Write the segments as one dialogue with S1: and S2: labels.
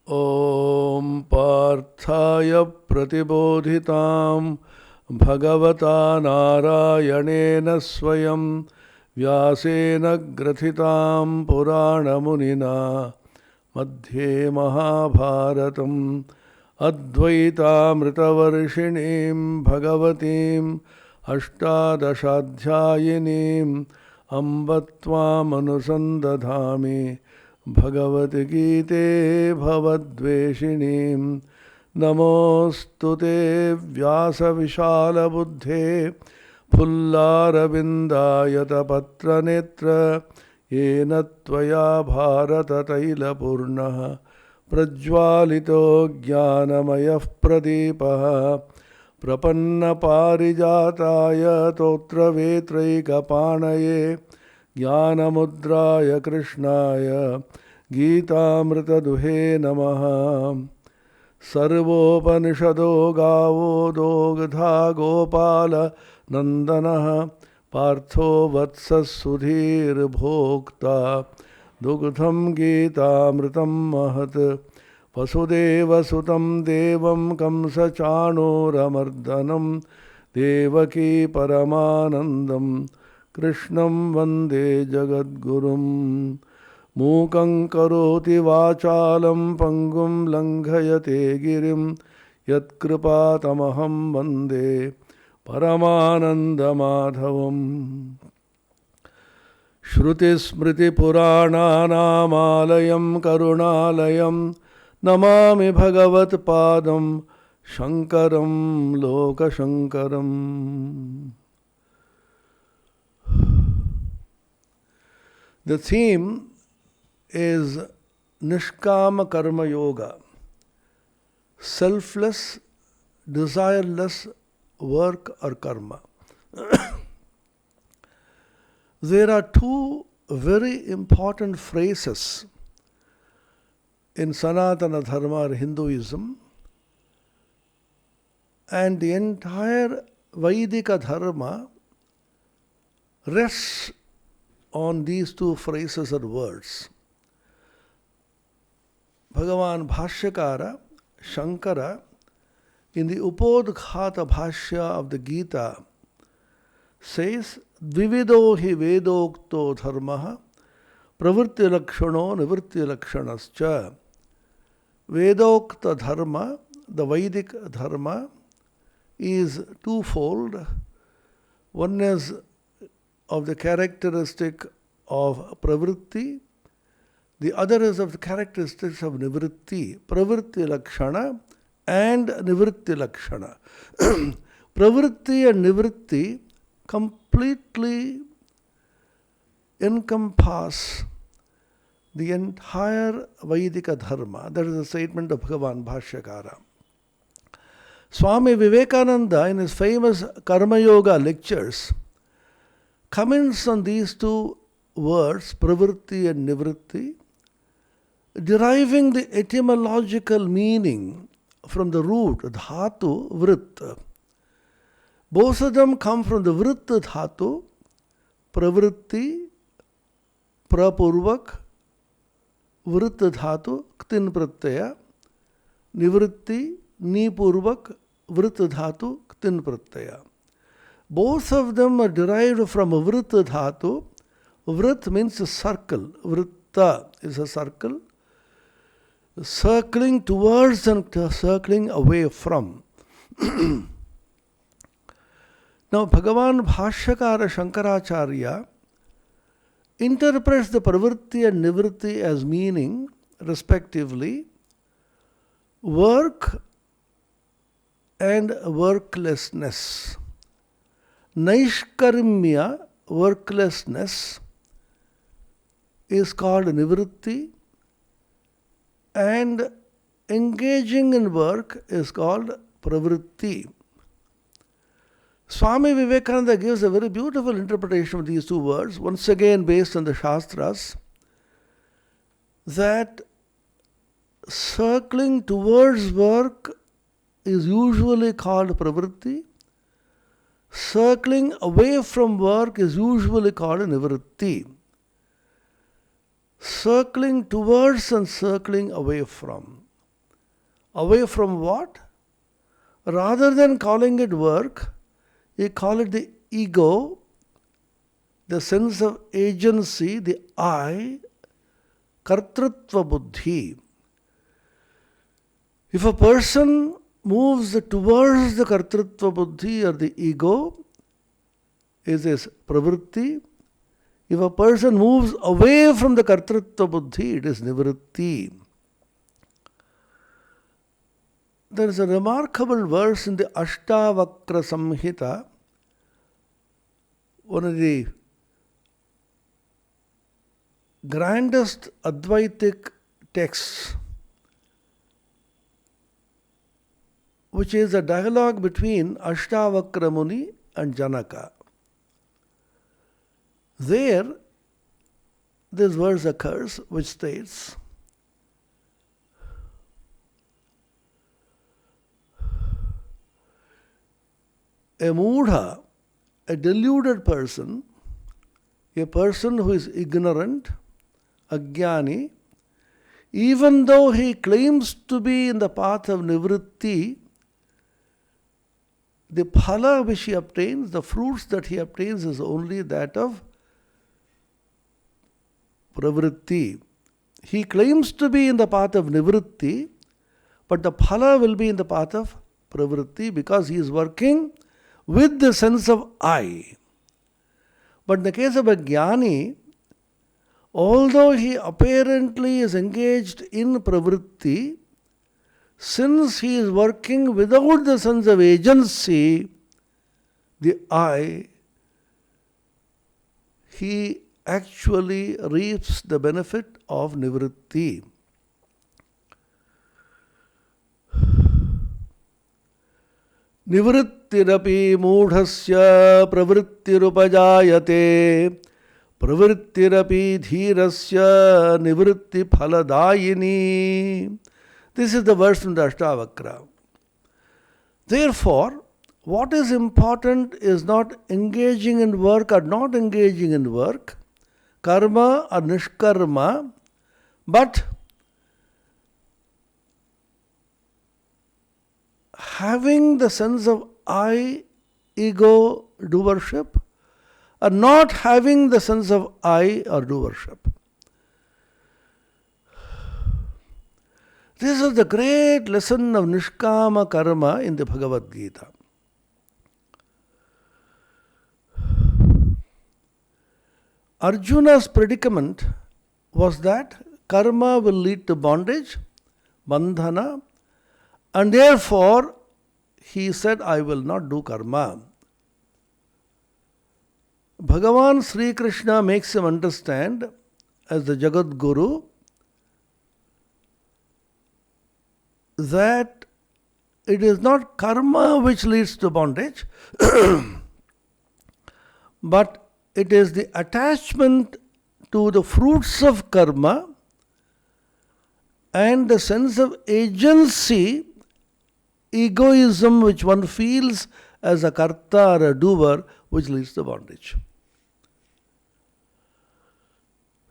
S1: ॐ पार्थाय प्रतिबोधितां भगवता नारायणेन स्वयं व्यासेन ग्रथितां पुराणमुनिना मध्ये महाभारतम् अद्वैतामृतवर्षिणीं भगवतीम् अष्टादशाध्यायिनीम् अम्ब त्वामनुसन्दधामि भगवद्गीते भवद्वेषिणीं नमोऽस्तु ते व्यासविशालबुद्धे फुल्लारविन्दायतपत्रनेत्र येन त्वया भारततैलपूर्णः प्रज्वालितो ज्ञानमयः प्रदीपः प्रपन्नपारिजाताय तोत्रवेत्रैकपाणये ज्ञानमुद्राय कृष्णाय गीतामृतदुहे नमः। सर्वोपनिषदो गावो दोग्धा गोपाल नन्दनः पार्थो वत्सः सुधीर्भोक्ता दुग्धं गीतामृतं महत् वसुदेवसुतं देवं कंसचाणूरमर्दनं देवकी परमानन्दं कृष्णं वन्दे जगद्गुरुं। मूकं करोति वाचालं पङ्गुं लङ्घयते गिरिं यत्कृपातमहं वन्दे परमानन्दमाधवम्। श्रुतिस्मृतिपुराणानामालयं करुणालयं नमामि भगवत्पादं शङ्करं लोकशङ्करम्। The theme is Nishkama Karma Yoga, selfless, desireless work or karma. There are two very important phrases in Sanatana Dharma or Hinduism, and the entire Vaidika Dharma rests on these two phrases or words. Bhagavan Bhashyakara, Shankara, in the Upodghata Bhashya of the Gita, says, Dvivido hi vedokto dharmaha pravritti lakshano nivritti lakshanascha. Vedokta dharma, the Vedic dharma, is twofold. One is of the characteristic of pravritti, the other is of the characteristics of nivritti, pravritti lakshana and nivritti lakshana. Pravritti and nivritti completely encompass the entire Vaidika Dharma. That is the statement of Bhagavan Bhashyakara. Swami Vivekananda, in his famous Karma Yoga lectures, comments on these two words, pravritti and nivritti, deriving the etymological meaning from the root dhatu vrit. Both of them come from the vrit dhatu, pravritti, prapurvak, vrit dhatu, ktin pratyaya, nivritti, nipurvak, vrit dhatu, ktin pratyaya. Both of them are derived from a vrit dhatu. Vrit means a circle. Vritta is a circle. Circling towards and circling away from. Now, Bhagavan Bhashyakara Shankaracharya interprets the pravritti and nivritti as meaning, respectively, work and worklessness. Naishkarmya, worklessness, is called nivritti, and engaging in work is called pravritti. Swami Vivekananda gives a very beautiful interpretation of these two words, once again based on the Shastras, that circling towards work is usually called pravritti. Circling away from work is usually called nivritti. Circling towards and circling away from. Away from what? Rather than calling it work, you call it the ego, the sense of agency, the I, kartritva buddhi. If a person moves towards the kartritva buddhi or the ego, is his pravritti. If a person moves away from the kartritva buddhi, it is nivritti. There is a remarkable verse in the Ashtavakra Samhita, one of the grandest Advaitic texts, which is a dialogue between Ashtavakra Muni and Janaka. There, this verse occurs which states, a mudha, a deluded person, a person who is ignorant, ajnani, even though he claims to be in the path of nivritti, the phala which he obtains, the fruits that he obtains is only that of pravritti. He claims to be in the path of nivritti, but the phala will be in the path of pravritti because he is working with the sense of I. But in the case of a jnani, although he apparently is engaged in pravritti, since he is working without the sense of agency, the I, he actually reaps the benefit of nivritti. Nivrittirapi mudhasya pravrittirupajayate pravrittirapi dhirasya nivritti phaladayini. This is the verse from the Ashtavakra. Therefore, what is important is not engaging in work or not engaging in work, karma or nishkarma, but having the sense of I, ego, doership, or not having the sense of I or doership. This is the great lesson of Nishkama Karma in the Bhagavad Gita. Arjuna's predicament was that karma will lead to bondage, bandhana, and therefore he said, I will not do karma. Bhagavan Sri Krishna makes him understand, as the Jagat Guru, that it is not karma which leads to bondage, but it is the attachment to the fruits of karma and the sense of agency, egoism which one feels as a karta or a doer, which leads to bondage.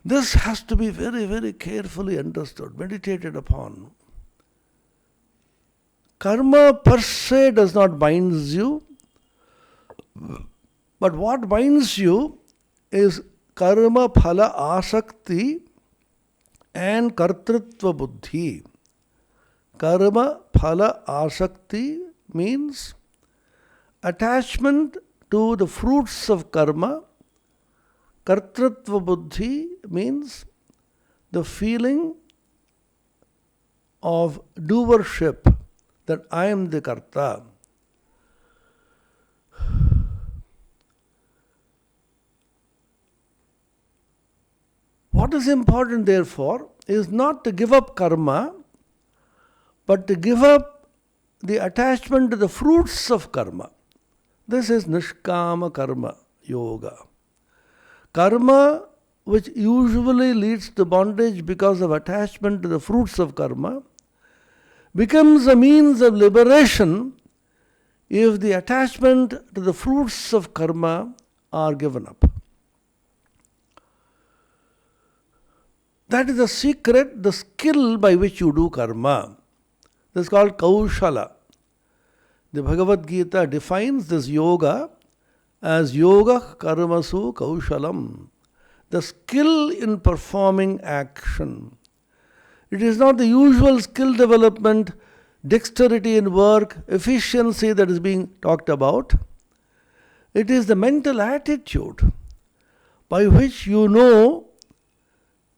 S1: This has to be very, very carefully understood, meditated upon. Karma per se does not bind you, but what binds you is karma phala asakti and kartritva buddhi. Karma phala asakti means attachment to the fruits of karma. Kartritva buddhi means the feeling of doership, that I am the karta. What is important, therefore, is not to give up karma, but to give up the attachment to the fruits of karma. This is Nishkama Karma Yoga. Karma, which usually leads to bondage because of attachment to the fruits of karma, becomes a means of liberation if the attachment to the fruits of karma are given up. That is the secret, the skill by which you do karma. This is called Kaushala. The Bhagavad Gita defines this yoga as yoga karmasu kaushalam, the skill in performing action. It is not the usual skill development, dexterity in work, efficiency that is being talked about. It is the mental attitude by which you know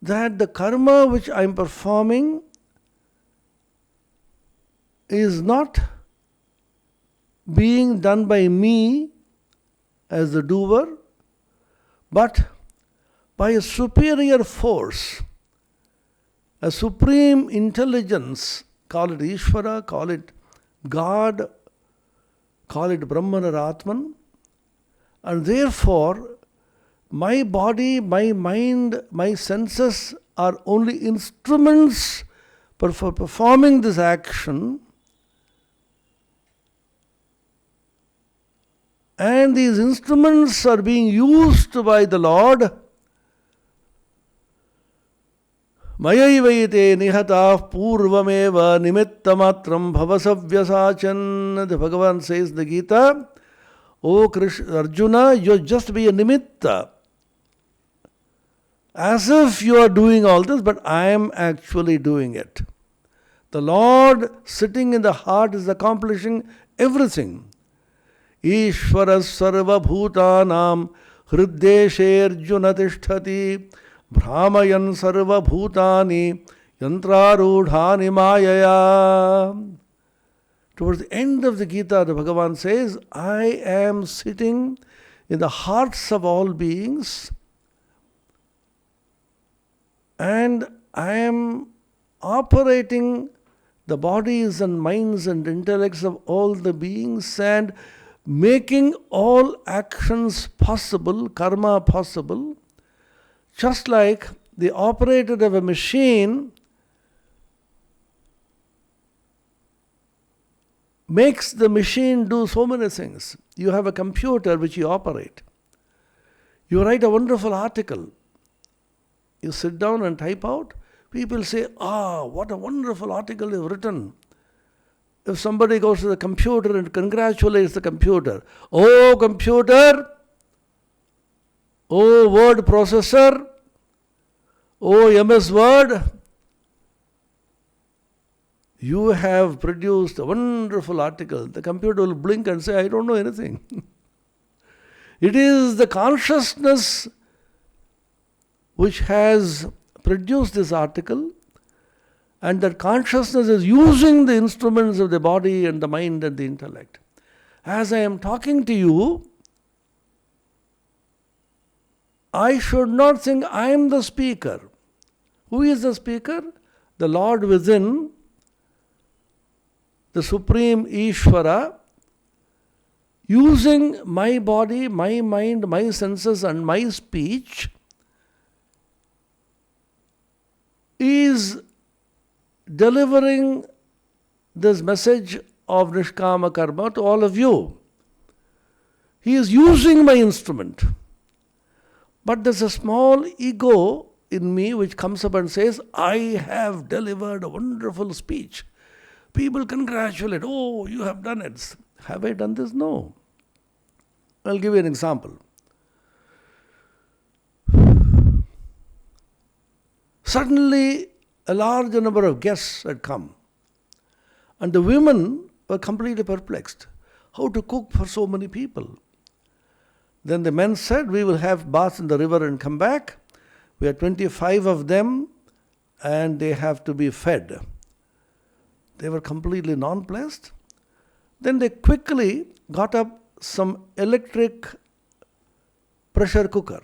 S1: that the karma which I am performing is not being done by me as the doer, but by a superior force, a supreme intelligence, call it Ishvara, call it God, call it Brahman or Atman, and therefore my body, my mind, my senses are only instruments for performing this action. And these instruments are being used by the Lord. Mayaivaite nihatah purvameva nimittamatram bhavasavyasachan. The Bhagavan says in the Gita, O Krishna, Arjuna, you just be a nimitta. As if you are doing all this, but I am actually doing it. The Lord sitting in the heart is accomplishing everything. Ishvaras sarva bhutanam hriddesherjuna tishtati brahmayan sarva bhutani yantrarudhani mayaya. Towards the end of the Gita, the Bhagavan says, I am sitting in the hearts of all beings, and I am operating the bodies and minds and intellects of all the beings and making all actions possible, karma possible, just like the operator of a machine makes the machine do so many things. You have a computer which you operate. You write a wonderful article. You sit down and type out. People say, what a wonderful article you've written. If somebody goes to the computer and congratulates the computer, oh computer, oh word processor, oh MS Word, you have produced a wonderful article. The computer will blink and say, I don't know anything. It is the consciousness which has produced this article, and that consciousness is using the instruments of the body and the mind and the intellect. As I am talking to you, I should not think I am the speaker. Who is the speaker? The Lord within, the Supreme Ishvara, using my body, my mind, my senses and my speech, is delivering this message of Nishkama Karma to all of you. He is using my instrument. But there's a small ego in me which comes up and says, I have delivered a wonderful speech. People congratulate, oh, you have done it. Have I done this? No. I'll give you an example. Suddenly, a large number of guests had come, and the women were completely perplexed. How to cook for so many people? Then the men said, we will have bath in the river and come back. We are 25 of them, and they have to be fed. They were completely nonplussed. Then they quickly got up some electric pressure cooker.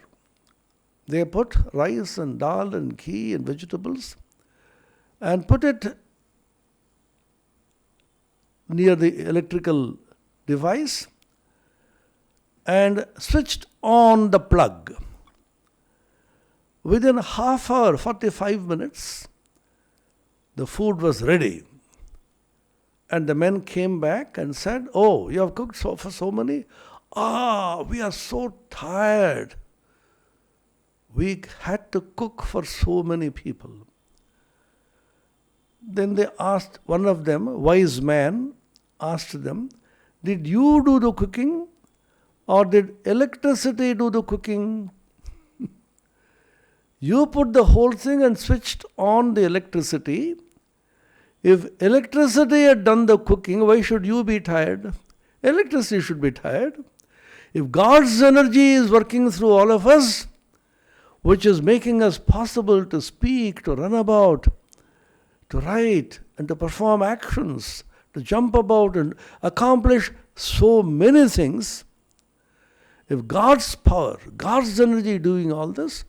S1: They put rice and dal and ghee and vegetables and put it near the electrical device and switched on the plug. Within half hour, 45 minutes, the food was ready. And the men came back and said, oh, you have cooked for so many? We are so tired. We had to cook for so many people. Then they asked, one of them, a wise man, asked them, did you do the cooking or did electricity do the cooking? You put the whole thing and switched on the electricity. If electricity had done the cooking, why should you be tired? Electricity should be tired. If God's energy is working through all of us, which is making us possible to speak, to run about, to write, and to perform actions, to jump about and accomplish so many things, if God's power, God's energy doing all this,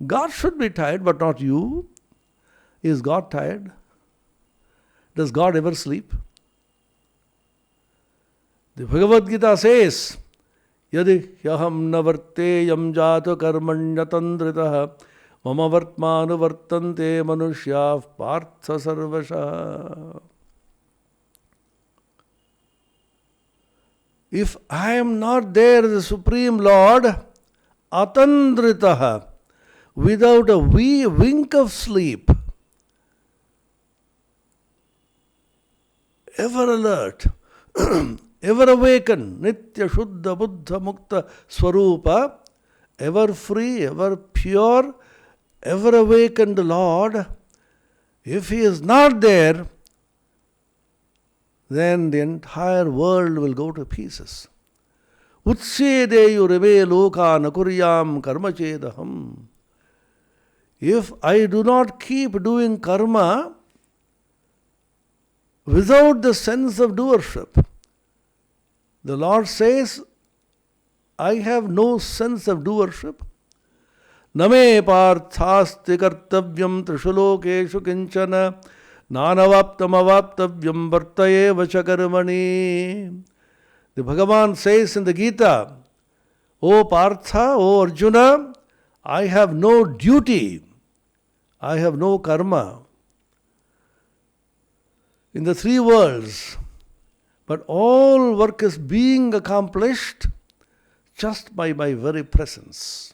S1: God should be tired, but not you. Is God tired? Does God ever sleep? The Bhagavad Gita says, Yadi hyaham navarteyam jato karmanyatandritaha mama vartmanu vartante manushyav partha sarvasha. If I am not there, the Supreme Lord, atandritaha, without a wink of sleep, ever alert, ever awakened, Nitya Shuddha Buddha Mukta Swarupa, ever free, ever pure, ever awakened Lord, if He is not there, then the entire world will go to pieces. Utsedeyu rebe loka nakuryam karma chedaham. If I do not keep doing karma without the sense of doership, the Lord says, I have no sense of doership. Name parthasti kartavyam trishalokeshu kinchana nanavaptam avaptavyam vartaye vachakarmani. The Bhagavan says in the Gita, O Partha, O Arjuna, I have no duty, I have no karma in the three worlds, but all work is being accomplished just by my very presence.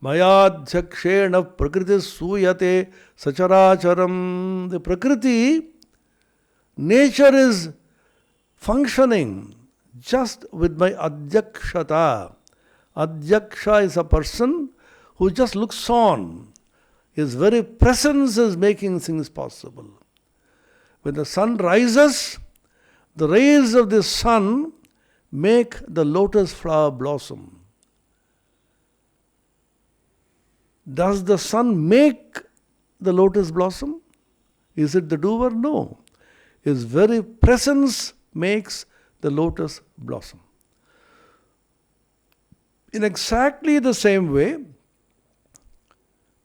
S1: Mayadhyakshena prakriti suyate sacharacharam. The prakriti, nature is functioning just with my adhyakshata. Adhyaksha is a person who just looks on. His very presence is making things possible. When the sun rises, the rays of the sun make the lotus flower blossom. Does the sun make the lotus blossom? Is it the doer? No. His very presence makes the lotus blossom. In exactly the same way,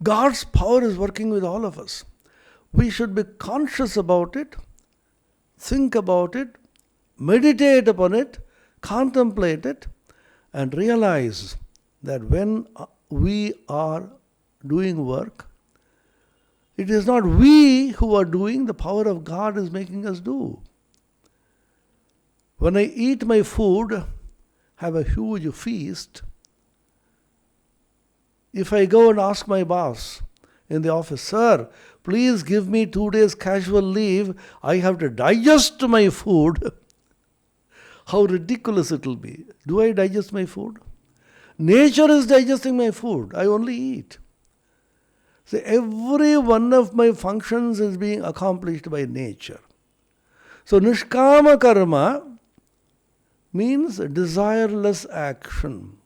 S1: God's power is working with all of us. We should be conscious about it, think about it, meditate upon it, contemplate it, and realize that when we are doing work, it is not we who are doing, the power of God is making us do. When I eat my food, have a huge feast, if I go and ask my boss in the office, Sir, please give me 2 days casual leave, I have to digest my food, how ridiculous it will be. Do I digest my food? Nature is digesting my food, I only eat. So every one of my functions is being accomplished by nature. So nishkama karma means desireless action.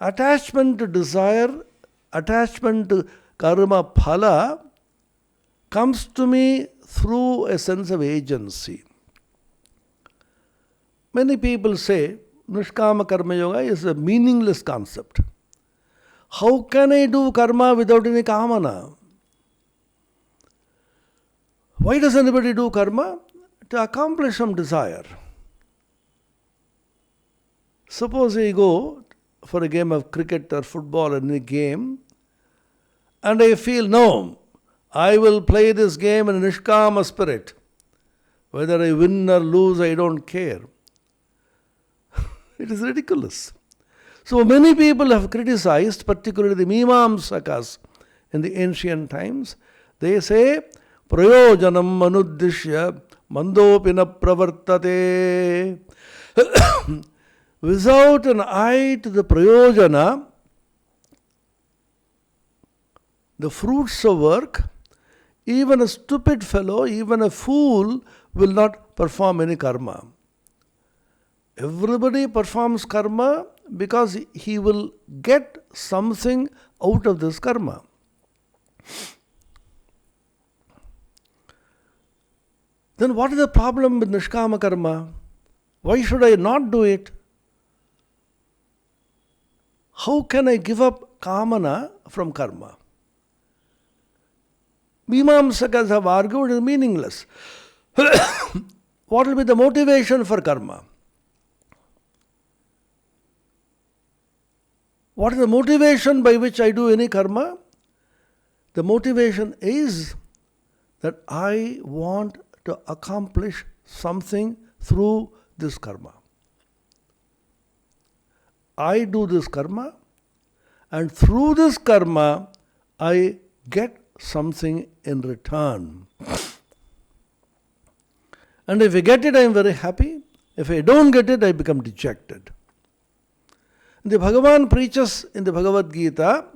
S1: Attachment to desire, attachment to karma phala comes to me through a sense of agency. Many people say nishkama karma yoga is a meaningless concept. How can I do karma without any kamana? Why does anybody do karma? To accomplish some desire. Suppose I go for a game of cricket or football or any game, and I feel, no, I will play this game in a nishkama spirit. Whether I win or lose, I don't care. It is ridiculous. So many people have criticized, particularly the Mimamsakas in the ancient times. They say, prayojanam anuddishya mandopi na pravartate. Without an eye to the prayojana, the fruits of work, even a stupid fellow, even a fool will not perform any karma. Everybody performs karma because he will get something out of this karma. Then what is the problem with nishkama karma? Why should I not do it? How can I give up kamana from karma? Mimamsakas have argued it is meaningless. What will be the motivation for karma? What is the motivation by which I do any karma? The motivation is that I want to accomplish something through this karma. I do this karma, and through this karma, I get something in return. And if I get it, I am very happy. If I don't get it, I become dejected. The Bhagavan preaches in the Bhagavad Gita,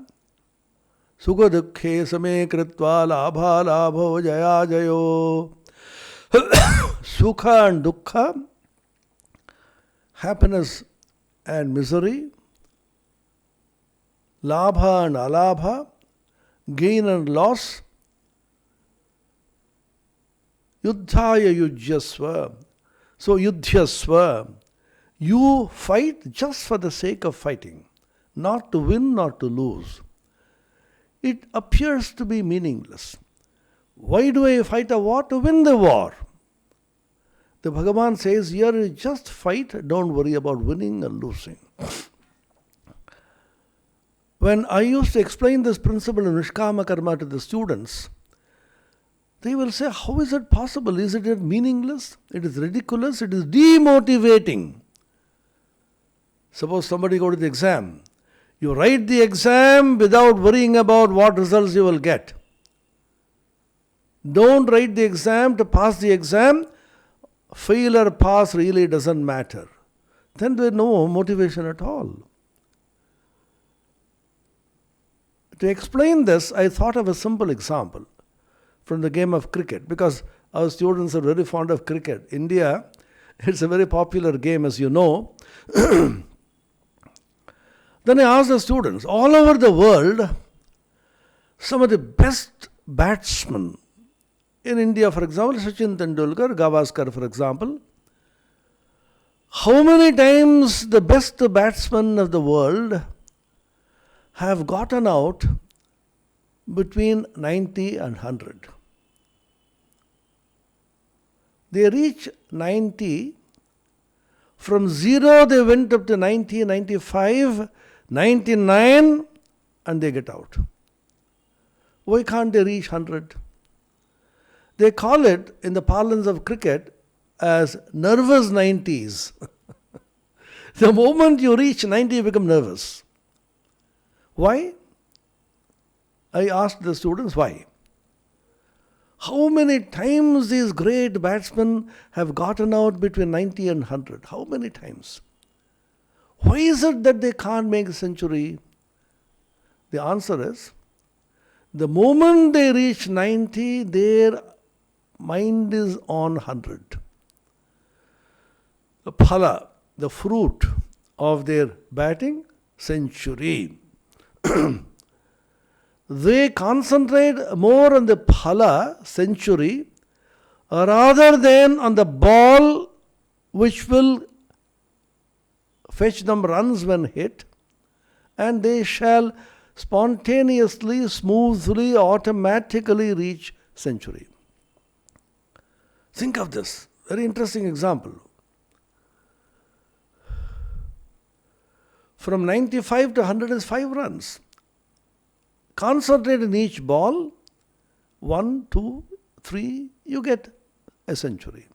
S1: Sukha dukkhe same kritva labha labho jaya jayo. Sukha and dukkha, happiness and misery, labha and alabha, gain and loss, yuddhaya yujyasva. So yudhyasva, you fight just for the sake of fighting, not to win, not to lose. It appears to be meaningless. Why do I fight a war? To win the war. The Bhagavan says here, just fight, don't worry about winning or losing. When I used to explain this principle of Nishkama Karma to the students, they will say, how is it possible? Is it meaningless? It is ridiculous. It is demotivating. Suppose somebody go to the exam. You write the exam without worrying about what results you will get. Don't write the exam to pass the exam. Fail or pass really doesn't matter. Then there is no motivation at all. To explain this, I thought of a simple example from the game of cricket, because our students are very fond of cricket. India, it's a very popular game, as you know. Then I asked the students, all over the world, some of the best batsmen in India, for example, Sachin Tendulkar, Gavaskar, for example, how many times the best batsmen of the world have gotten out between 90 and 100? They reach 90. From 0 they went up to 90, 95, 99, and they get out. Why can't they reach 100? They call it, in the parlance of cricket, as nervous 90s. The moment you reach 90, you become nervous. Why? I asked the students why. How many times these great batsmen have gotten out between 90 and 100? How many times? Why is it that they can't make a century? The answer is, the moment they reach 90, their mind is on 100. The phala, the fruit of their batting, century. They concentrate more on the phala, century, rather than on the ball which will fetch them runs when hit, and they shall spontaneously, smoothly, automatically reach century. Think of this. Very interesting example. From 95 to 100 is 5 runs. Concentrate in each ball. 1, 2, 3, you get a century.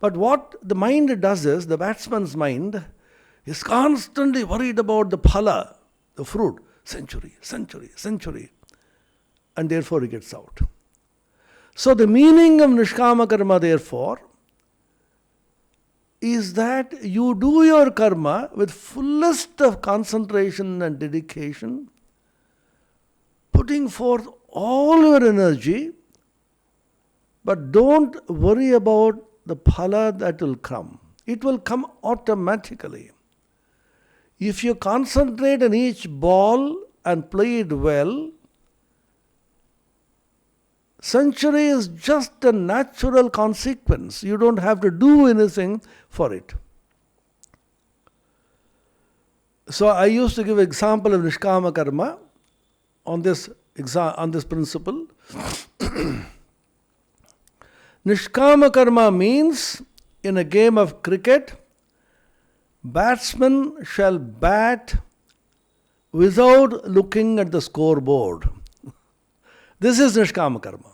S1: But what the mind does is, the batsman's mind is constantly worried about the phala, the fruit. Century, century, century. And therefore he gets out. So the meaning of Nishkama Karma, therefore, is that you do your karma with fullest of concentration and dedication, putting forth all your energy, but don't worry about the phala that will come. It will come automatically. If you concentrate on each ball and play it well, century is just a natural consequence. You don't have to do anything for it. So I used to give example of Nishkama Karma on this principle. Nishkama Karma means, in a game of cricket, batsman shall bat without looking at the scoreboard. This is Nishkama Karma.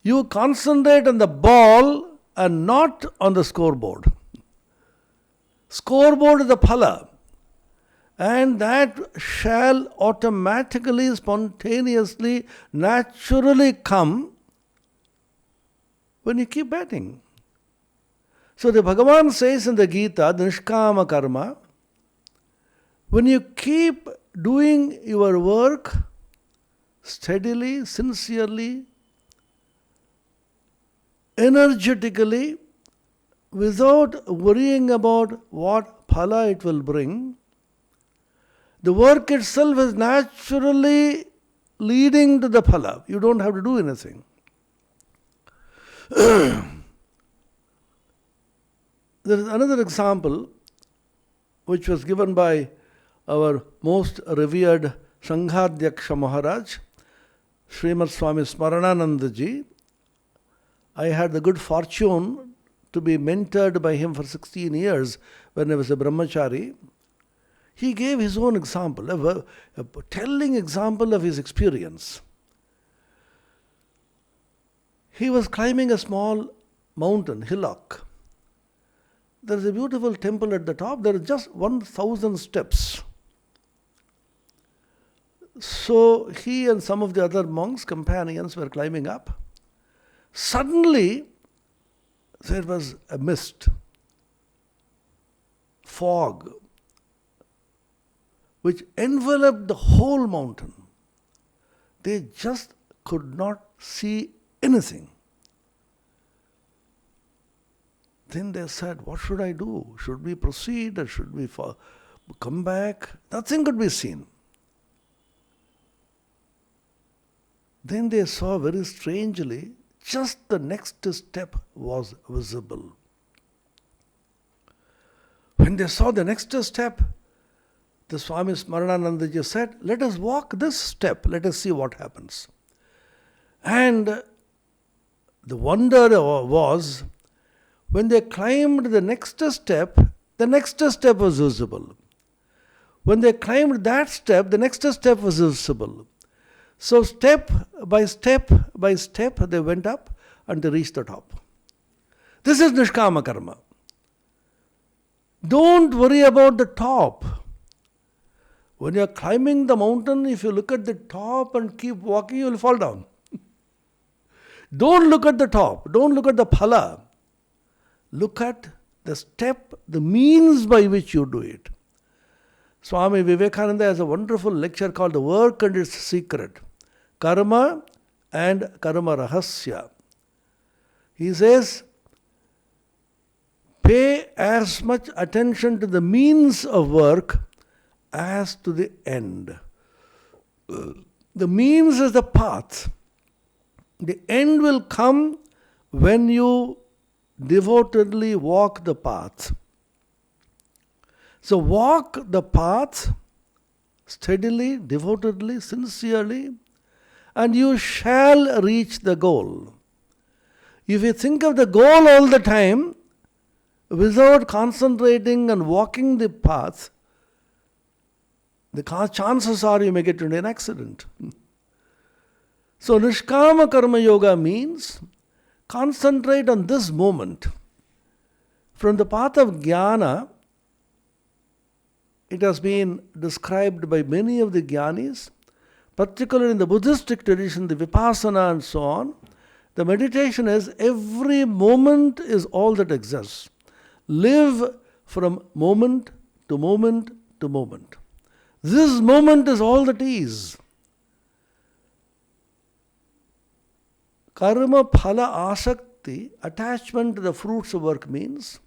S1: You concentrate on the ball and not on the scoreboard. Scoreboard is the phala, and that shall automatically, spontaneously, naturally come when you keep batting. So the Bhagavan says in the Gita, the Nishkama Karma, when you keep doing your work steadily, sincerely, energetically, without worrying about what phala it will bring, the work itself is naturally leading to the phala. You don't have to do anything. There is another example which was given by our most revered Sanghaadhyaksha Maharaj, Srimad Swami Smaranananda Ji. I had the good fortune to be mentored by him for 16 years when I was a brahmachari. He gave his own example, a telling example of his experience. He was climbing a small mountain, hillock. There is a beautiful temple at the top. There are just 1,000 steps. So he and some of the other monks, companions, were climbing up. Suddenly, there was a mist, fog, which enveloped the whole mountain. They just could not see anything. Then they said, what should I do? Should we proceed or should we come back? Nothing could be seen. Then they saw very strangely, just the next step was visible. When they saw the next step, the Swami Smarananandaji said, let us walk this step, let us see what happens. And the wonder was, when they climbed the next step was visible. When they climbed that step, the next step was visible. So step by step by step, they went up and they reached the top. This is Nishkama Karma. Don't worry about the top. When you are climbing the mountain, if you look at the top and keep walking, you will fall down. Don't look at the top. Don't look at the phala. Look at the step, the means by which you do it. Swami Vivekananda has a wonderful lecture called The Work and Its Secret. Karma and Karma Rahasya. He says, pay as much attention to the means of work as to the end. The means is the path. The end will come when you devotedly walk the path. So walk the path steadily, devotedly, sincerely, and you shall reach the goal. If you think of the goal all the time, without concentrating and walking the path, the chances are you may get into an accident. So Nishkama Karma Yoga means concentrate on this moment. From the path of Jnana, it has been described by many of the Jnanis, particularly in the Buddhistic tradition, the Vipassana and so on, the meditation is every moment is all that exists. Live from moment to moment to moment. This moment is all that is. Karma phala asakti, attachment to the fruits of work, means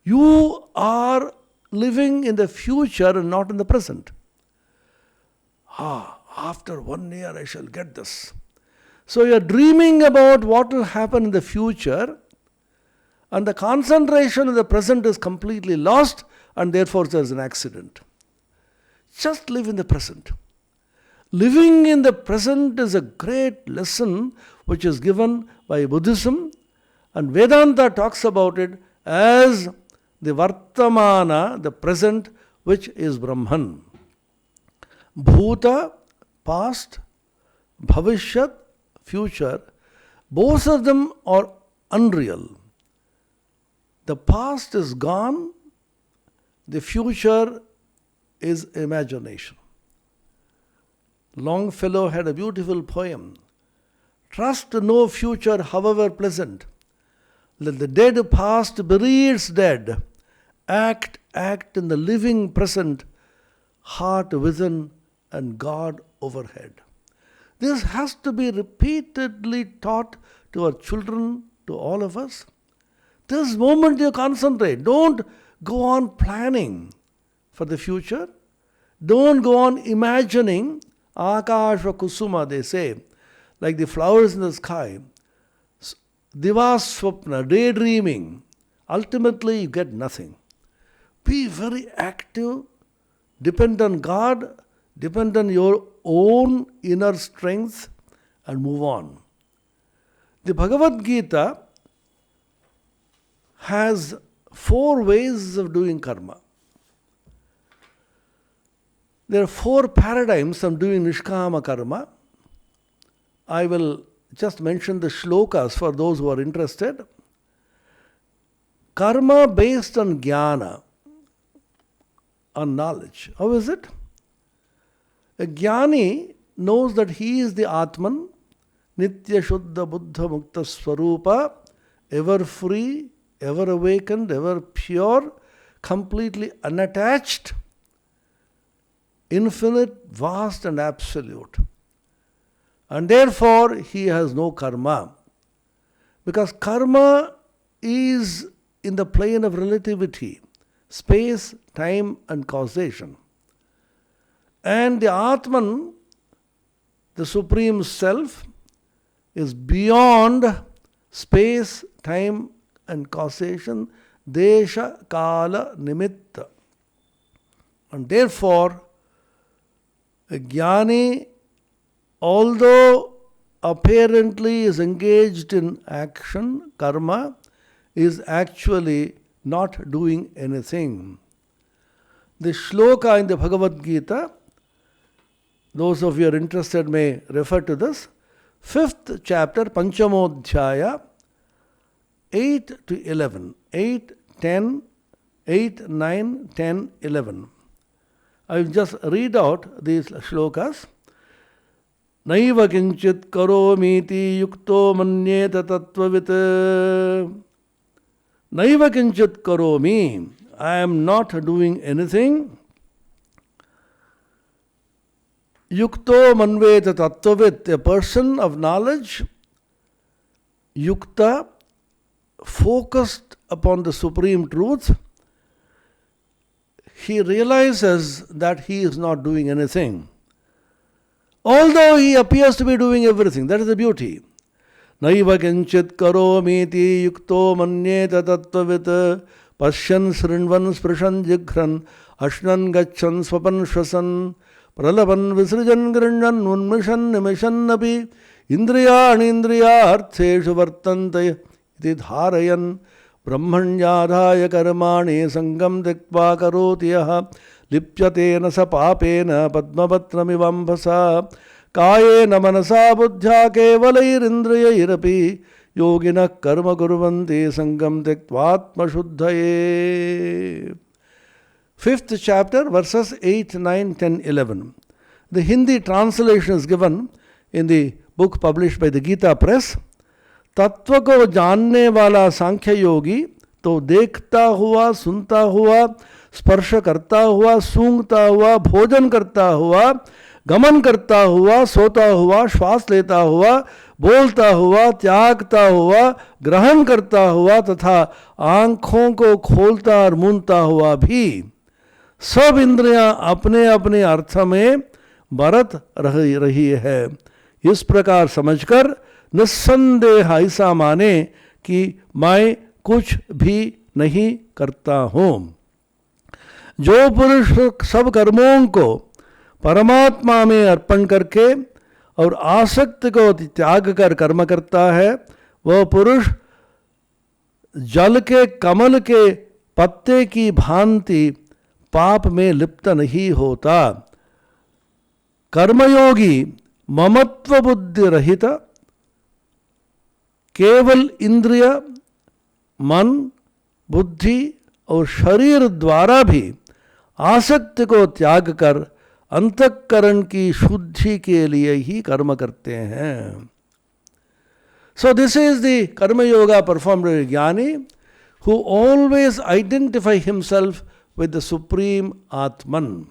S1: you are living in the future and not in the present. After 1 year I shall get this. So you are dreaming about what will happen in the future, and the concentration in the present is completely lost, and therefore there is an accident. Just live in the present. Living in the present is a great lesson which is given by Buddhism, and Vedanta talks about it as the Vartamana, the present, which is Brahman. Bhuta, past, Bhavishyat, future, both of them are unreal. The past is gone, the future is imagination. Longfellow had a beautiful poem. Trust no future, however pleasant. Let the dead past bury its dead. Act in the living present, heart within and God overhead. This has to be repeatedly taught to our children, to all of us. This moment you concentrate. Don't go on planning for the future. Don't go on imagining Akasha Kusuma, they say, like the flowers in the sky. Divaswapna, daydreaming. Ultimately you get nothing. Be very active. Depend on God. Depend on your own inner strength and move on. The Bhagavad Gita has 4 ways of doing karma. There are 4 paradigms of doing Nishkama karma. I will just mention the shlokas for those who are interested. Karma based on jnana, on knowledge. How is it? A jnani knows that he is the Atman, Nitya Shuddha Buddha Mukta Swarupa, ever free, ever awakened, ever pure, completely unattached, infinite, vast and absolute. And therefore he has no karma. Because karma is in the plane of relativity, space, time and causation. And the Atman, the Supreme Self, is beyond space, time and causation, desha, kala, nimitta. And therefore, a jnani, although apparently is engaged in action, karma, is actually not doing anything. The shloka in the Bhagavad Gita, those of you who are interested may refer to this. 5th chapter, Panchamodhyaya, 8 to 11. 8, 10, 8, 9, 10, 11. I will just read out these shlokas. Naiva kinchit karomiti yukto manyeta tattvavit. Naiva kinchit karomi. I am not doing anything. Yukto manveta tattvavit. A person of knowledge. Yukta, focused upon the supreme truth. He realizes that he is not doing anything. Although he appears to be doing everything. That is the beauty. Naiva kinchit karomiti yukto manyeta tattvavit pashyan srinvan sprishan jighran ashnan gachan swapan shvasan pralapan visrijan grinnan unmishan nimishan napi indriyani indriyaartheshu vartante iti dharayan brahmanyadhaya karmani sangam diktva karoti yaha lipyatena sa papena padmapatramivampasa kayena manasa buddhya kevalairindrayairapi yogina karma kuruvanti sangam diktvatma shuddhaye. 5th chapter, verses 8, 9, 10, 11. The Hindi translation is given in the book published by the Gita Press. तत्व को जानने वाला सांख्य योगी तो देखता हुआ, सुनता हुआ, स्पर्श करता हुआ, सूंघता हुआ, भोजन करता हुआ, गमन करता हुआ, सोता हुआ, श्वास लेता हुआ, बोलता हुआ, त्यागता हुआ, ग्रहण करता हुआ तथा आंखों को खोलता और मूंदता हुआ भी सब इंद्रियां अपने अपने अर्थ में बरत रही है। इस प्रकार समझकर निस्संदेह ऐसा माने कि मैं कुछ भी नहीं करता हूं। जो पुरुष सब कर्मों को परमात्मा में अर्पण करके और आसक्ति को त्याग कर कर्म करता है, वह पुरुष जल के कमल के पत्ते की भांति पाप में लिप्त नहीं होता। कर्मयोगी ममत्व बुद्धि रहित केवल इंद्रिय, मन, बुद्धि और शरीर द्वारा भी आसक्ति को त्याग कर अंतःकरण की शुद्धि के लिए ही कर्म करते हैं। So this is the Karma Yoga performed by a Jnani who always identify himself with the Supreme Atman.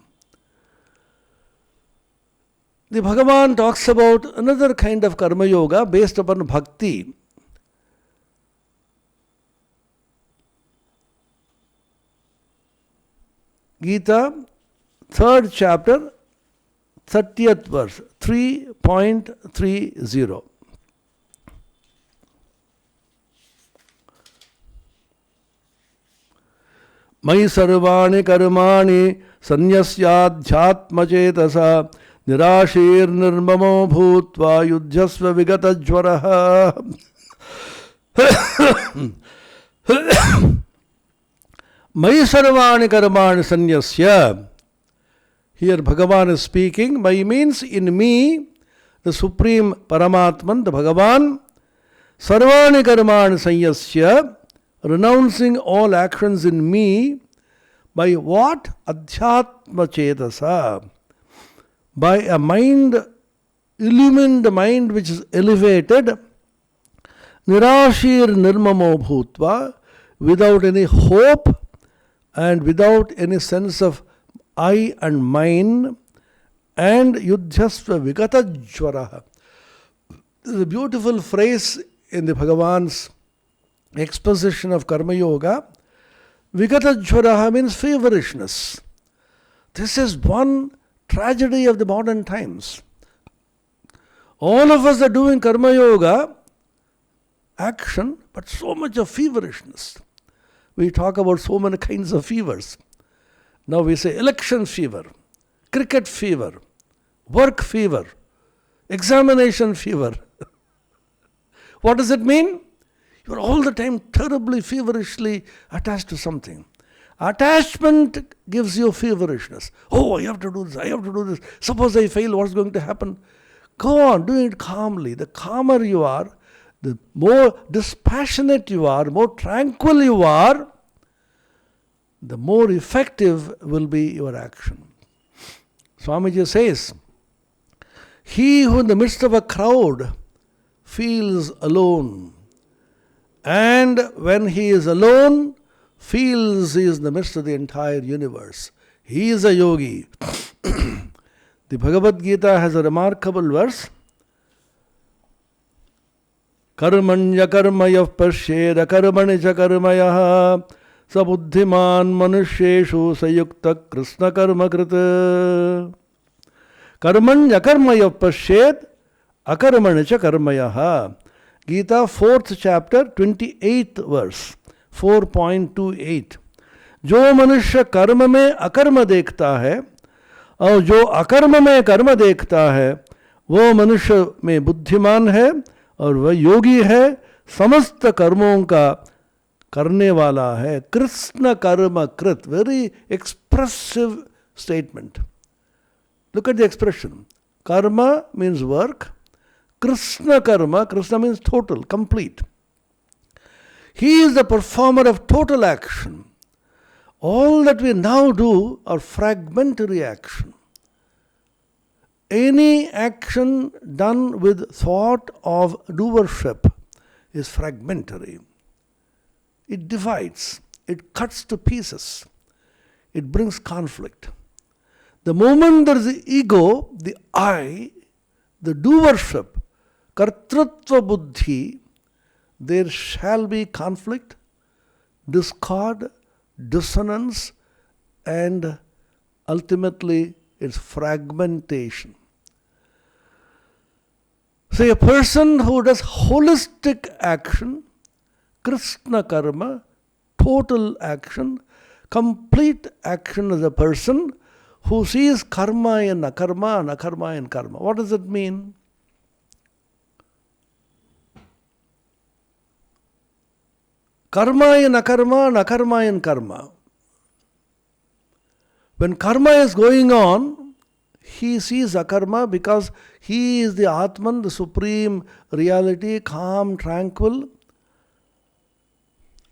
S1: The Bhagavan talks about another kind of Karma Yoga based upon Bhakti. Gita, 3rd chapter, 30th verse, 3.30. मयि सर्वाणि कर्माणि संन्यस्याध्यात्मचेतसा निराशीर्निर्ममो भूत्वा युध्यस्व विगतज्वरः। मयि सर्वाणि कर्माणि संन्यस्य. Here Bhagavan is speaking. Maya means in me, the Supreme Paramatman, the Bhagavan. Sarvani karmani sanyasya, renouncing all actions in me. By what? Adhyatma chetasa. By a mind, illumined mind which is elevated. Nirashir nirmamo bhutva, without any hope and without any sense of I and mine, and yudhyasva vigatajvaraha. This is a beautiful phrase in the Bhagavan's exposition of Karma Yoga. Vigatajvaraha means feverishness. This is one tragedy of the modern times. All of us are doing Karma Yoga action, but so much of feverishness. We talk about so many kinds of fevers. Now we say election fever, cricket fever, work fever, examination fever. What does it mean? You are all the time terribly feverishly attached to something. Attachment gives you feverishness. Oh, I have to do this, I have to do this. Suppose I fail, what's going to happen? Go on, doing it calmly. The calmer you are, the more dispassionate you are, more tranquil you are, the more effective will be your action. Swamiji says, he who in the midst of a crowd feels alone, and when he is alone, feels he is in the midst of the entire universe. He is a yogi. The Bhagavad Gita has a remarkable verse. Karmanya karmaya pashed akarmani cha karmaya Sabuddhiman manusheshu sayukta krishna karma krita. Karmanya karmaya pashed akarmani cha karmaya. Gita 4th chapter 28th verse 4.28. जो मनुष्य कर्म में अकर्म देखता है और जो अकर्म में कर्म देखता है वो मनुष्य में बुद्धिमान है और वह योगी है, समस्त कर्मों का करने वाला है. कृष्ण कर्म कृत. Very expressive statement. Look at the expression. Karma means work. Krishna karma, Krishna means total, complete. He is the performer of total action. All that we now do are fragmentary action. any action done with thought of doership is fragmentary. It divides, it cuts to pieces, it brings conflict. The moment there is the ego, the I, the doership, kartritva buddhi, there shall be conflict, discord, dissonance, and ultimately its fragmentation. Say a person who does holistic action, Krishna karma, total action, complete action is a person who sees karma in akarma and akarma in karma. What does it mean? Karma in akarma and akarma in karma. When karma is going on, he sees akarma because he is the Atman, the supreme reality, calm, tranquil.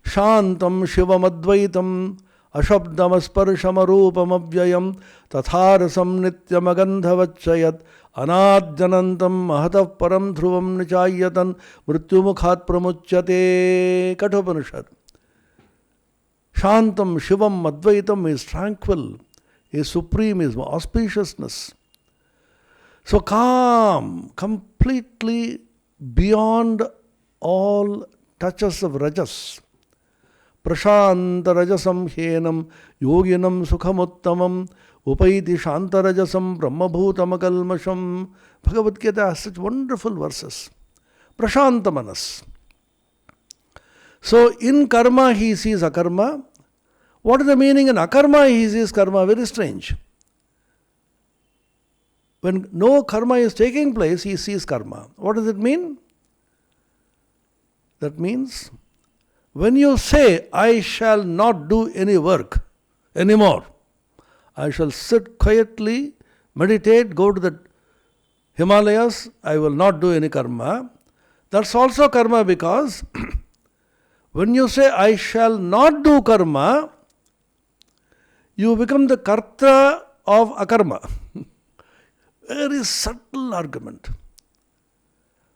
S1: Shantam Shivam Advaitam Ashabdam Asparsham Arupam Avyayam Tatharasam Nityam Agandhavachayat Anadjanantam Mahatav Param Dhruvam Nichayatan Mrityumukhat Pramuchyate. Kathopanishad. Shantam Shivam Advaitam is tranquil, is supreme, is auspiciousness. So calm, completely beyond all touches of rajas. Prashanta rajasam henam yoginam sukhamuttamam upaiti shanta rajasam brahmabhutam akalmasham. Bhagavad Gita has such wonderful verses. Prashanta manas. So in karma he sees akarma. What is the meaning in akarma he sees karma? Very strange. When no karma is taking place, he sees karma. What does it mean? That means when you say, I shall not do any work anymore, I shall sit quietly, meditate, go to the Himalayas, I will not do any karma. That's also karma because when you say, I shall not do karma, you become the karta of akarma. Very subtle argument.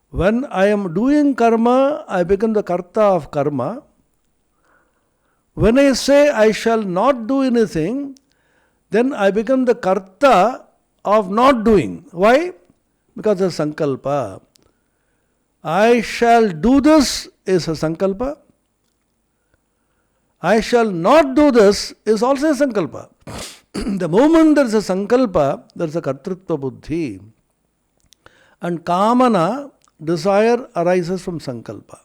S1: When I am doing karma, I become the karta of karma. When I say I shall not do anything, then I become the karta of not doing. Why? Because of sankalpa. I shall do this is a sankalpa. I shall not do this is also a sankalpa. The moment there is a sankalpa, there is a kartritva buddhi. And kamana, desire, arises from sankalpa.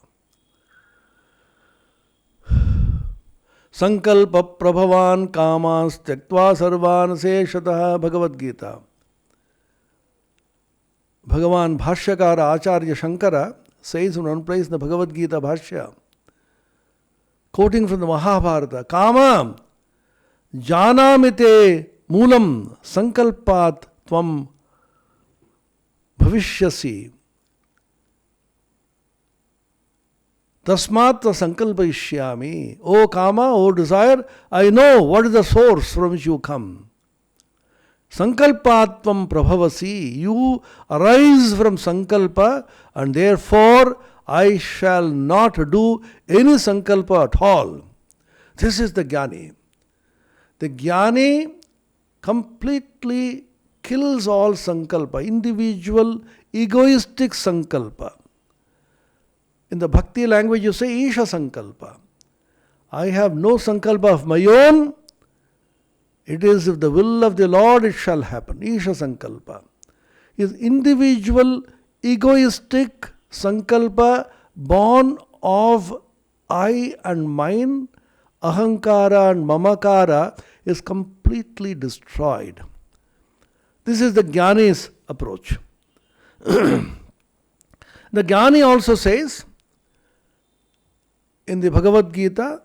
S1: Sankalpa prabhavan kamas tyaktva sarvan seshataha. Bhagavad Gita. Bhagavan Bhashyakara Acharya Shankara says in one place in the Bhagavad Gita Bhashya, quoting from the Mahabharata, Kama janamite moolam sankalpat tvam bhavishyasi tasmat sankalpayishyami. O Kama, O desire, I know what is the source from which you come. Sankalpatvam prabhavasi, you arise from sankalpa, and therefore I shall not do any sankalpa at all. This is the Jnani. The Jnani completely kills all sankalpa, individual, egoistic sankalpa. In the bhakti language you say Isha sankalpa. I have no sankalpa of my own. It is if the will of the Lord it shall happen. Isha sankalpa is individual, egoistic sankalpa born of I and mine, ahankara and mamakara is completely destroyed. This is the Jnani's approach. The Jnani also says in the Bhagavad Gita,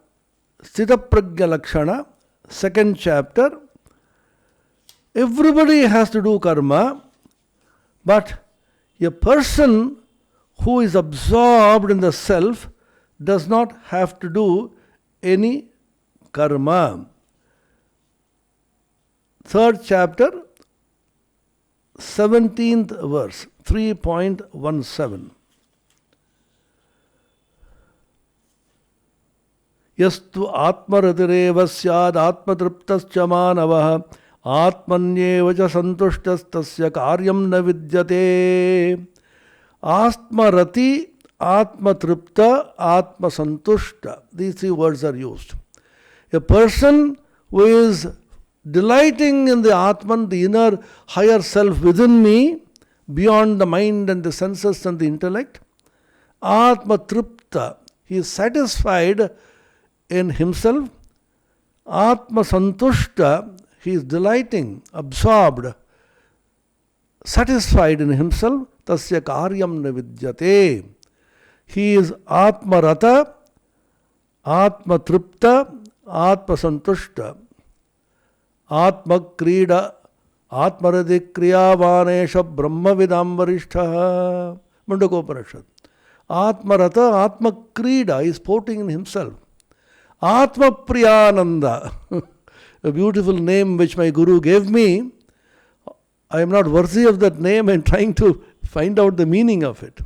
S1: Sthita Prajna Lakshana, 2nd chapter, everybody has to do karma, but a person who is absorbed in the self does not have to do any karma. 3rd chapter, 17th verse, 3.17. Yastu atmaratirev syad atmatriptascha manavah atmanyeva cha santushtas tasya karyam na vidyate. Atmarati, atmatripta, atmasantushta. These three words are used. A person who is delighting in the Atman, the inner higher self within me, beyond the mind and the senses and the intellect. Atmatripta, he is satisfied in himself. Atmasantushta, he is delighting, absorbed, satisfied in himself. Tasya karyam na vidyate. He is atmarata, atmatripta, atmasantushta. Atma krida, atmaradi kriyavanesha brahmavidam varishtaha. Mundakopanishad. Atmarata, atma krida, is sporting in himself. Atma priyananda, a beautiful name which my guru gave me. I am not worthy of that name and trying to find out the meaning of it.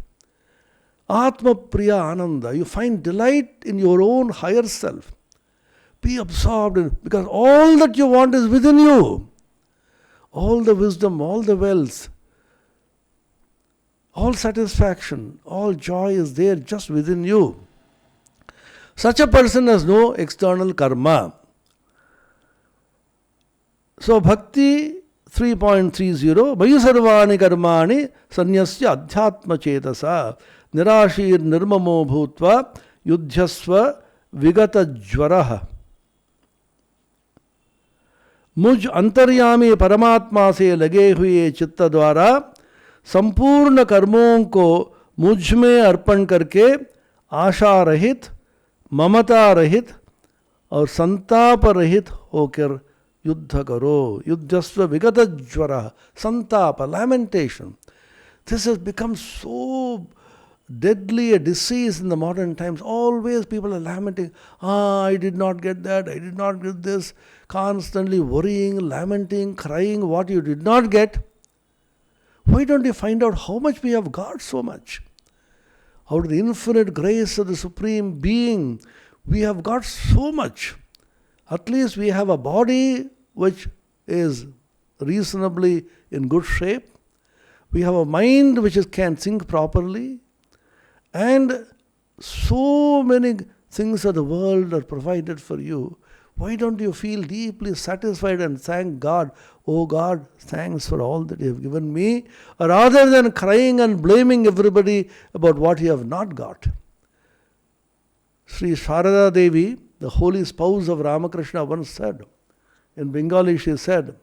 S1: Atma priya ananda, you find delight in your own higher self. Be absorbed in, because all that you want is within you. All the wisdom, all the wealth, all satisfaction, all joy is there just within you. Such a person has no external karma. So bhakti 3.30 Mayi sarvani karmani sanyasya adhyatma chetasa nirashir nirmamo bhutva yudhyasva vigata jvaraha. मुझ अंतर्यामी परमात्मा से लगे हुए चित्त द्वारा संपूर्ण कर्मों को मुझ में अर्पण करके आशा रहित, ममता रहित और संताप रहित होकर युद्ध करो. युद्धस्व विगत ज्वर, संताप, lamentation. This has become so deadly a disease in the modern times. Always people are lamenting, I did not get that, I did not get this. Constantly worrying, lamenting, crying what you did not get. Why don't you find out how much we have got so much? Out of the infinite grace of the Supreme Being, we have got so much. At least we have a body which is reasonably in good shape. We have a mind which can think properly. And so many things of the world are provided for you. Why don't you feel deeply satisfied and thank God? Oh God, thanks for all that you have given me. Rather than crying and blaming everybody about what you have not got. Sri Sharada Devi, the holy spouse of Ramakrishna, once said, in Bengali she said,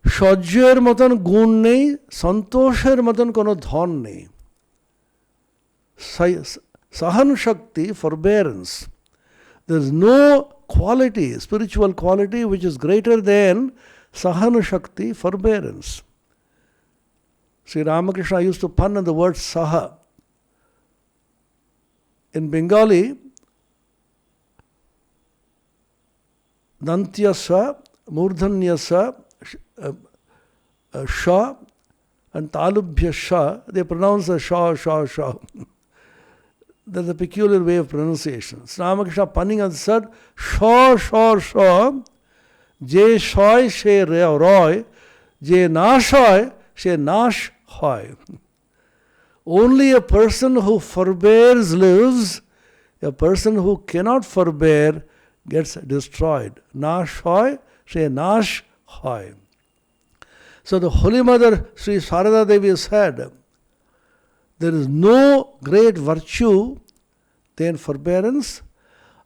S1: Shojyer matan gun nei, santosher matan kono dhon nei. Sahan Shakti, forbearance. There is no quality, spiritual quality, which is greater than Sahana Shakti, forbearance. Sri Ramakrishna used to pun on the word Saha. In Bengali, Dantyasa, Murdhanyasa, Sha, and Talubhya Sha, they pronounce the Sha. There's a peculiar way of pronunciation. Sri Ramakrishna punning on the said, Sha, Je shoy she roy, Je nashoy she nash hoy. Only a person who forbears lives, a person who cannot forbear gets destroyed. Nash hoy she nash hoy. So the Holy Mother Sri Sharada Devi said, there is no great virtue than forbearance,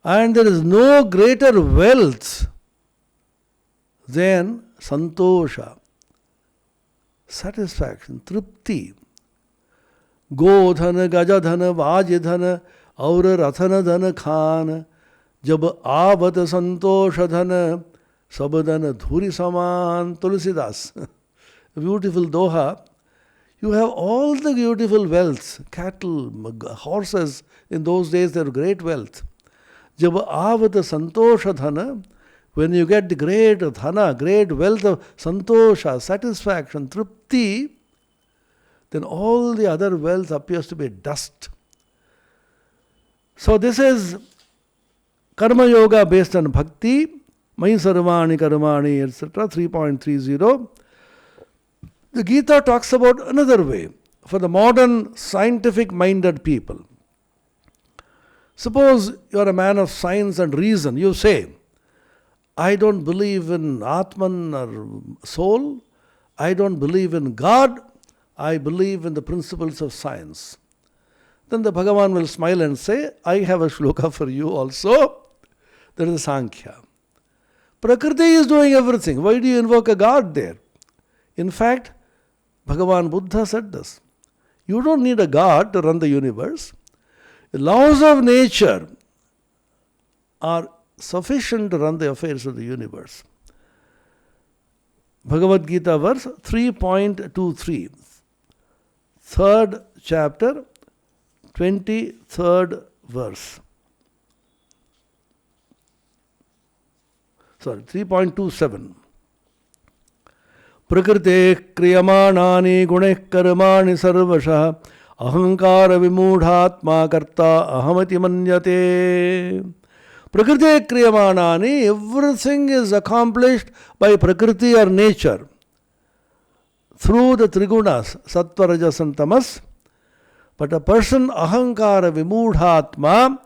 S1: and there is no greater wealth than santosha, satisfaction, tripti. Godhan, gajadhan, vajidhan, aur rathana dhan khan, jab avat santosha dhan, sabadhan dhuri saman. Tulsidas. Beautiful doha. You have all the beautiful wealth, cattle, horses. In those days, they were great wealth. Jab avat santosha dhana, when you get the great dhana, great wealth of santosha, satisfaction, tripti, then all the other wealth appears to be dust. So this is Karma Yoga based on Bhakti, Mai Sarvani Karmani, etc., 3.30. The Gita talks about another way for the modern scientific-minded people. Suppose you are a man of science and reason. You say, I don't believe in Atman or soul. I don't believe in God. I believe in the principles of science. Then the Bhagavan will smile and say, I have a shloka for you also. That is Sankhya. Prakriti is doing everything. Why do you invoke a God there? In fact, Bhagavan Buddha said this. You don't need a God to run the universe. The laws of nature are sufficient to run the affairs of the universe. Bhagavad Gita verse 3.23. Third chapter, 23rd verse. Sorry, 3.27. Prakrite kriyamanani guneh karmani sarvasha ahankara vimudhatma karta ahamati manyate. Prakrite kriyamanani, everything is accomplished by Prakriti or nature through the Trigunas, Sattva, Rajas and Tamas. But a person ahankara vimudhatma,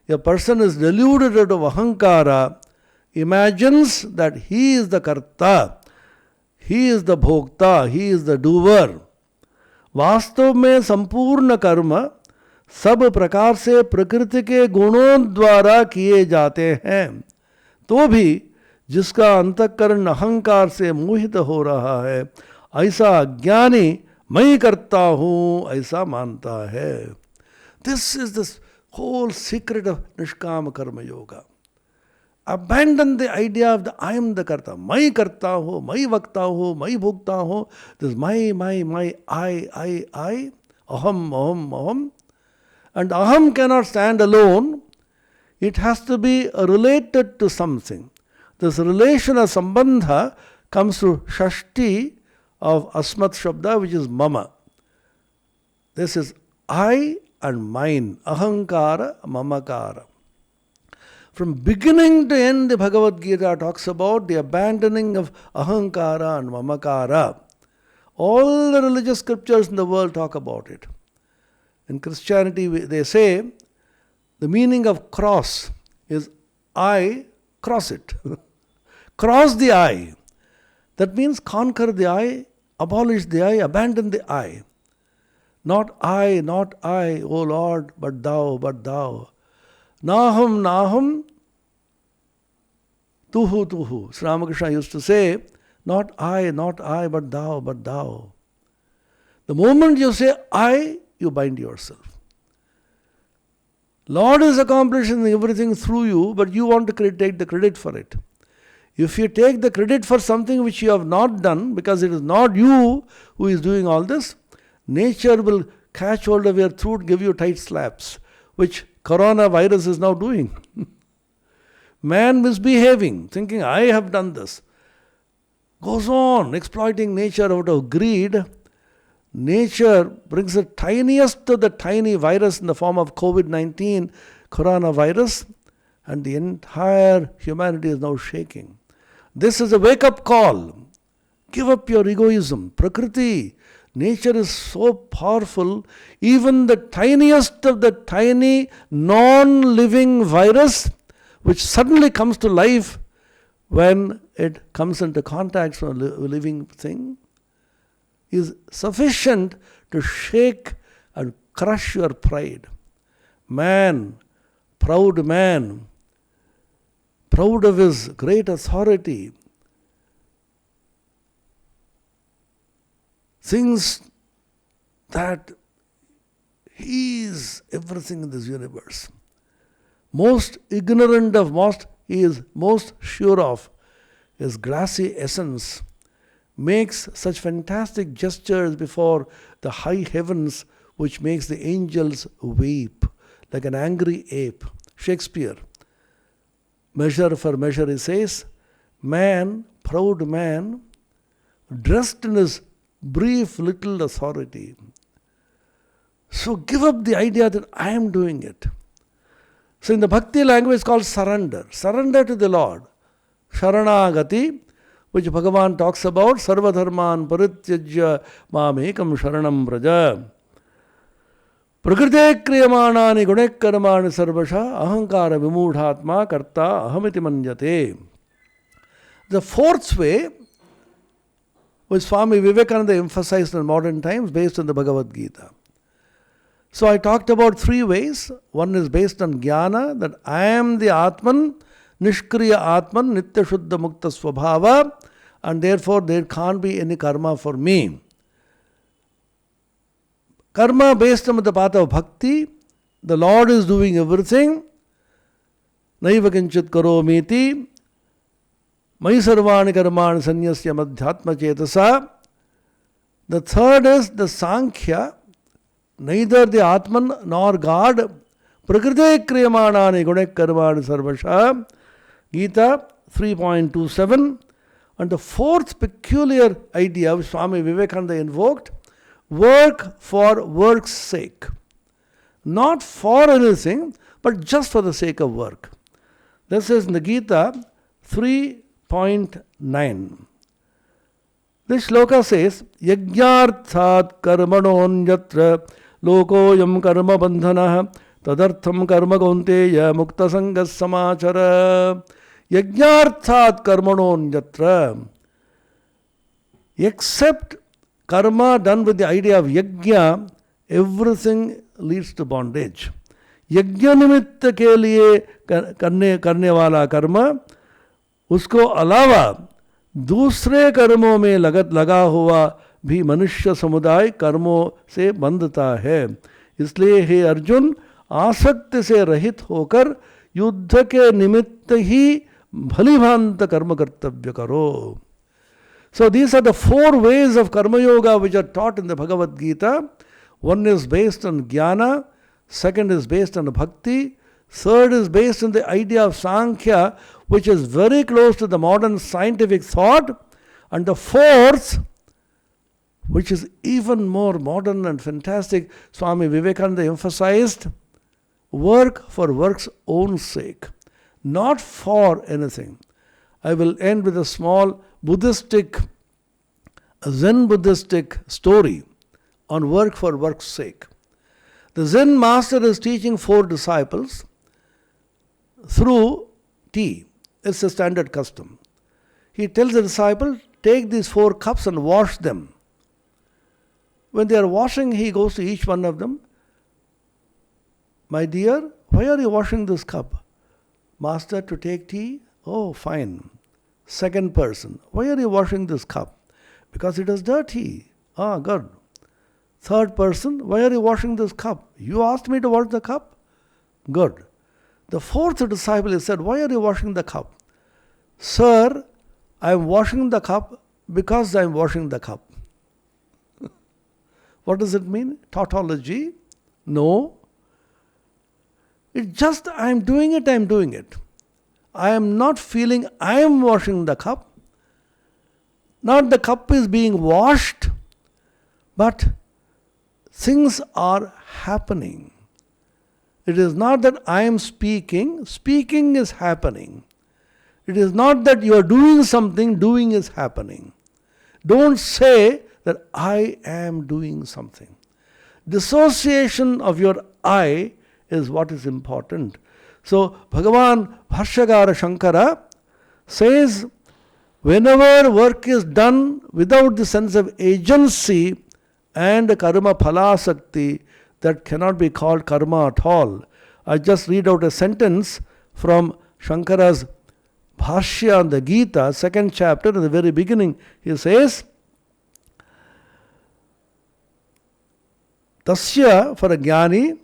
S1: a person is deluded out of ahankara, imagines that he is the karta, he is the bhokta, he is the doer. वास्तव में संपूर्ण कर्म सब प्रकार से प्रकृति के गुणों द्वारा किए जाते हैं, तो भी जिसका अंतःकरण अहंकार से मोहित हो रहा है, ऐसा ज्ञानी मैं करता हूँ ऐसा मानता है. This is the whole secret of Nishkama Karma Yoga. Abandon the idea of the I am the karta. Mai karta ho, mai vakta ho, mai bhukta ho. This my, I, aham. And aham cannot stand alone. It has to be related to something. This relation of sambandha comes through Shashti of Asmat Shabda, which is mama. This is I and mine. Ahankara, mamakara. From beginning to end, the Bhagavad Gita talks about the abandoning of ahankara and mamakara. All the religious scriptures in the world talk about it. In Christianity, they say the meaning of cross is I, cross it. Cross the I. That means conquer the I, abolish the I, abandon the I. Not I, O Lord, but thou. Naham, tuhu. Sri Ramakrishna used to say, not I, but thou. The moment you say I, you bind yourself. Lord is accomplishing everything through you, but you want to take the credit for it. If you take the credit for something which you have not done, because it is not you who is doing all this, nature will catch hold of your throat, give you tight slaps, which coronavirus is now doing. Man misbehaving, thinking I have done this, goes on exploiting nature out of greed. Nature brings the tiniest of the tiny virus in the form of COVID-19, coronavirus, and the entire humanity is now shaking. This is a wake-up call. Give up your egoism. Prakriti, nature is so powerful, even the tiniest of the tiny non-living virus, which suddenly comes to life when it comes into contact with a living thing, is sufficient to shake and crush your pride. Man, proud of his great authority, thinks that he is everything in this universe. Most ignorant of most, he is most sure of his glassy essence, makes such fantastic gestures before the high heavens which makes the angels weep like an angry ape. Shakespeare, measure for measure, he says, man, proud man, dressed in his brief little authority. So give up the idea that I am doing it. So in the bhakti language it's called surrender. Surrender to the Lord. Sharanagati, which Bhagavan talks about, Sarva Dharman Parityajya Mamekam Sharanam Braja. Prakrite Kriyamanani Gunek Karmani Sarvasha Ahankara Vimudhatma Karta Ahamiti Manjate. The fourth way, which Swami Vivekananda emphasized in modern times, based on the Bhagavad Gita. So I talked about three ways. One is based on jnana, that I am the Atman, Nishkriya Atman, Nitya Shuddha Mukta Swabhava, and therefore there can't be any karma for me. Karma based on the path of bhakti, the Lord is doing everything. Naiva kinchit karomiti, Mai sarvani karmani sanyasya madhyatma chetasa. The third is the Sankhya, neither the Atman nor God. Prakrite kriyamanani gunek karmani sarvasha. Gita 3.27. And the fourth peculiar idea which Swami Vivekananda invoked, work for work's sake. Not for anything, but just for the sake of work. This is in the Gita 3.9. This shloka says, Yajñarthat karmanonyatra lokoyam karma bandhanah tadartham karma gonteya mukta sangas samachara. Yajñarthat karmanonyatra. Except karma done with the idea of yajna, everything leads to bondage. Yajna nimitta ke liye karne wala karma, उसको अलावा दूसरे कर्मों में लगा हुआ भी मनुष्य समुदाय कर्मों से बंधता है. इसलिए हे अर्जुन, आसक्ति से रहित होकर युद्ध के निमित्त ही भलीभांत कर्म कर्तव्य करो. So these are the four ways of karma yoga which are taught in the Bhagavad Gita. One is based on jnana, second is based on bhakti, third is based on the idea of Sankhya, which is very close to the modern scientific thought, and the fourth, which is even more modern and fantastic, Swami Vivekananda emphasized, work for work's own sake, not for anything. I will end with a small Zen Buddhistic story on work for work's sake. The Zen master is teaching 4 disciples through tea. It's a standard custom. He tells the disciple, take these 4 cups and wash them. When they are washing, he goes to each one of them. My dear, why are you washing this cup? Master, to take tea? Oh, fine. Second person, why are you washing this cup? Because it is dirty. Ah, good. Third person, why are you washing this cup? You asked me to wash the cup? Good. The fourth disciple is said, why are you washing the cup? Sir, I am washing the cup because I am washing the cup. What does it mean? Tautology? No. It's just I am doing it. I am not feeling I am washing the cup. Not the cup is being washed, but things are happening. It is not that I am speaking is happening. It is not that you are doing something, doing is happening. Don't say that I am doing something. Dissociation of your I is what is important. So Bhagavan Bhashyakara Shankara says, whenever work is done without the sense of agency and karma phalasakti, that cannot be called karma at all. I just read out a sentence from Shankara's Bhashya on the Gita, 2nd chapter, in the very beginning. He says, Tasya, for a jnani,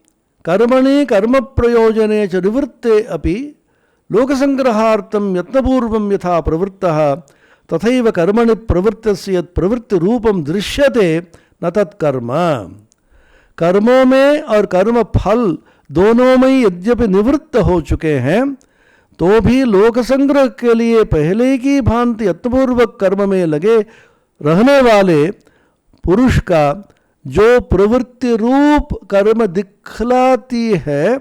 S1: karmani karma prayojane cha nivritte api lokasangrahartam yatnapurvam yatha pravrittaha tathaiva karmani pravrittasya yat pravritti rupam drishyate natat karma. कर्मों में और कर्म फल दोनों में यद्यपि निवृत्त हो चुके हैं, तो भी लोक संग्रह के लिए पहले की भांति यत्नपूर्वक कर्म में लगे रहने वाले पुरुष का जो प्रवृत्ति रूप कर्म दिखलाती है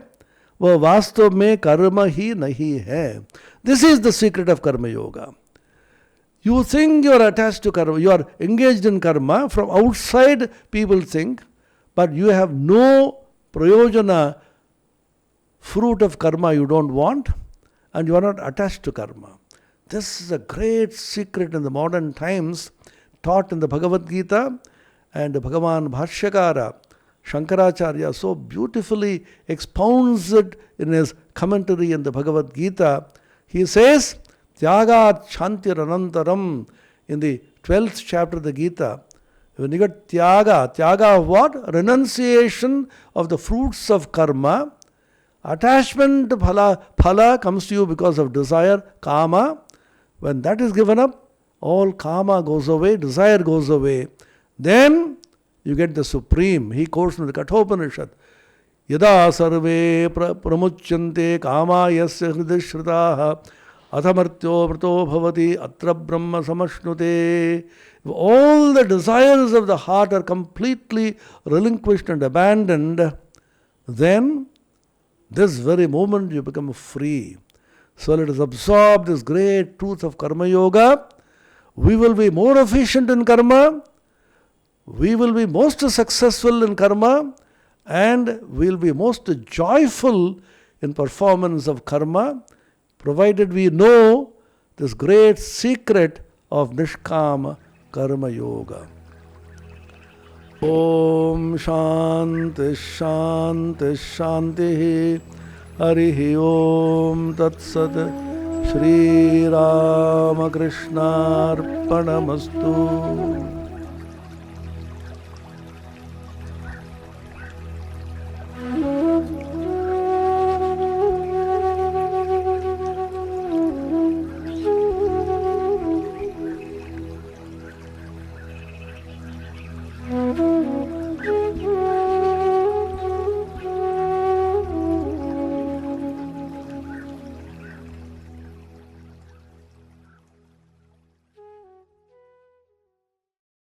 S1: वह वास्तव में कर्म ही नहीं है. This is the secret of कर्म yoga. You think you are attached to karma, you are engaged in karma. From outside people think, but you have no prayojana, fruit of karma you don't want, and you are not attached to karma. This is a great secret in the modern times, taught in the Bhagavad Gita, and Bhagavan Bhashyakara, Shankaracharya, so beautifully expounds it in his commentary in the Bhagavad Gita. He says, Tyagat Shantir Anantaram, in the 12th chapter of the Gita. When you get Tyaga of what? Renunciation of the fruits of karma. Attachment to phala comes to you because of desire, kama. When that is given up, all kama goes away, desire goes away. Then you get the supreme. He quotes from the Kathopanishad. Yada sarve pramuchyante kama yasya hridishritaha athamartyo vrato bhavati atra brahma samashnute. If all the desires of the heart are completely relinquished and abandoned, then this very moment you become free. So let us absorb this great truth of Karma Yoga. We will be more efficient in karma, we will be most successful in karma, and we will be most joyful in performance of karma, provided we know this great secret of Nishkama Karma Yoga. Om Shanti Shanti Shanti Harihi Om Tat Sat Shri Ramakrishna Arpanamastu.